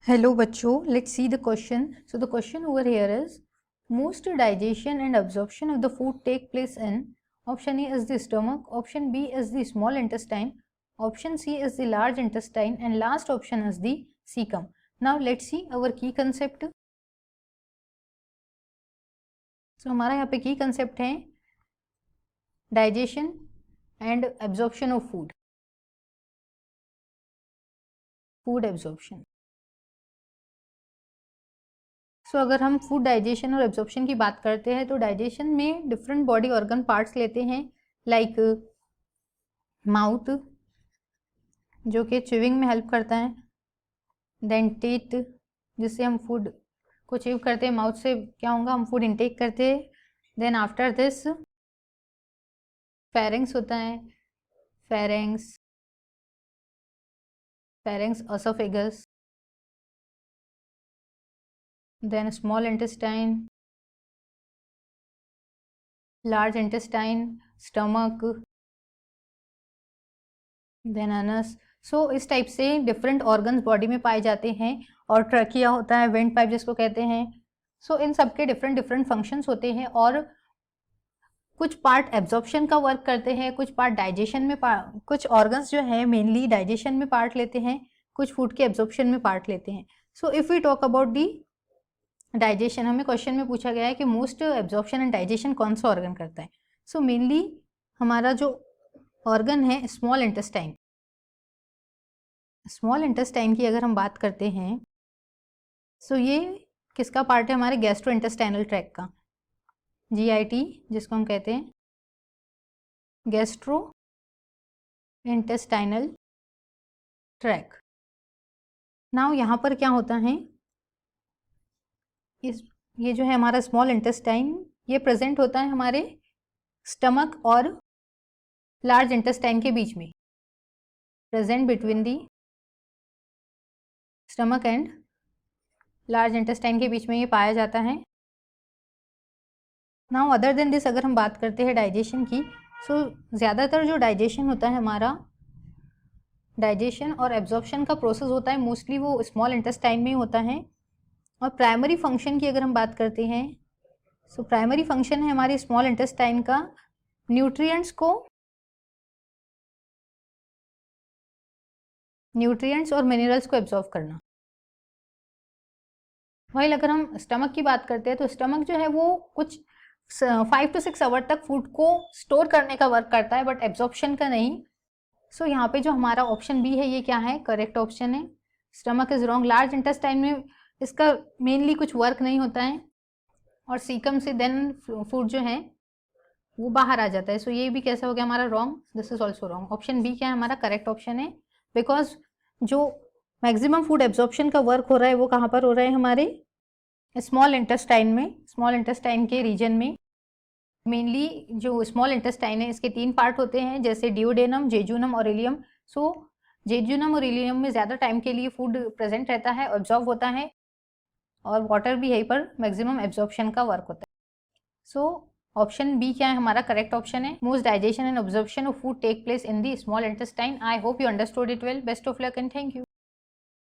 Hello बच्चों, let's see the question. So the question over here is most digestion and absorption of the food take place in option A is the stomach, option B is the small intestine, option C is the large intestine and last option is the cecum. Now let's see our key concept. So हमारा यहाँ पे key concept है digestion and absorption of food absorption. अगर हम food digestion और absorption की बात करते हैं तो डाइजेशन में डिफरेंट बॉडी ऑर्गन पार्ट्स लेते हैं लाइक माउथ जो कि च्यूइंग में हेल्प करता है, देन टीथ जिससे हम फूड को च्यू करते हैं, माउथ से क्या होगा हम फूड इनटेक करते हैं, देन आफ्टर दिस फेरेंक्स होता है, pharynx oesophagus, then small intestine, large intestine, stomach, then anus. सो इस टाइप से डिफरेंट ऑर्गन्स बॉडी में पाए जाते हैं और ट्रकिया होता है, वेंट पाइप जिसको कहते हैं. सो इन सब के डिफरेंट डिफरेंट फंक्शंस होते हैं और कुछ पार्ट एब्जॉर्प्शन का वर्क करते हैं, कुछ पार्ट डाइजेशन में, कुछ ऑर्गन्स जो है मेनली डाइजेशन में पार्ट लेते हैं, कुछ फूड के एब्जॉर्प्शन में पार्ट लेते हैं. So if we talk about the digestion, हमें क्वेश्चन में पूछा गया है कि मोस्ट एब्जॉर्प्शन एंड डाइजेशन कौन सा ऑर्गन करता है. सो मेनली हमारा जो ऑर्गन है स्मॉल इंटेस्टाइन. स्मॉल इंटेस्टाइन की अगर हम बात करते हैं सो ये किसका पार्ट है, हमारे गैस्ट्रो इंटेस्टाइनल ट्रैक का, GIT जिसको हम कहते हैं गैस्ट्रो इंटेस्टाइनल ट्रैक. नाउ यहाँ पर क्या होता है, ये जो है हमारा स्मॉल इंटेस्टाइन ये प्रेजेंट होता है हमारे स्टमक और लार्ज इंटेस्टाइन के बीच में, present between the stomach and large intestine के बीच में ये पाया जाता है. नाउ अदर देन दिस अगर हम बात करते हैं डाइजेशन की, सो ज़्यादातर जो डाइजेशन होता है हमारा, डाइजेशन और एब्जॉर्प्शन का प्रोसेस होता है मोस्टली वो स्मॉल इंटेस्टाइन में ही होता है. और प्राइमरी फंक्शन की अगर हम बात करते हैं सो प्राइमरी फंक्शन है हमारे स्मॉल इंटेस्टाइन का न्यूट्रिएंट्स और मिनरल्स को एब्जॉर्व करना. वही अगर हम स्टमक की बात करते हैं तो स्टमक जो है वो कुछ 5 to 6 आवर तक फूड को स्टोर करने का वर्क करता है बट एब्जॉर्प्शन का नहीं. सो यहाँ पे जो हमारा ऑप्शन बी है ये क्या है, करेक्ट ऑप्शन है. Stomach is wrong. Large intestine में इसका मेनली कुछ वर्क नहीं होता है और सीकम से देन फूड जो है वो बाहर आ जाता है. सो ये भी कैसा हो गया हमारा wrong, this is also wrong. Option B क्या है हमारा करेक्ट ऑप्शन है, बिकॉज जो मैक्सिमम फूड एब्जॉर्प्शन का वर्क हो रहा है वो कहाँ पर हो रहा है, हमारे स्मॉल इंटेस्टाइन में, स्मॉल इंटेस्टाइन के रीजन में. मेनली जो स्मॉल इंटेस्टाइन है इसके 3 पार्ट होते हैं जैसे ड्यूडेनम, जेजुनम और इलियम. सो जेजुनम और इलियम में ज़्यादा टाइम के लिए फूड प्रेजेंट रहता है, ऑब्जॉर्व होता है और वाटर भी यहीं पर मैक्सिमम एब्जॉर्प्शन का वर्क होता है. सो ऑप्शन बी क्या है हमारा करेक्ट ऑप्शन है. Most digestion and absorption of food take place in the small intestine. I hope you understood it well. Best of luck and thank you.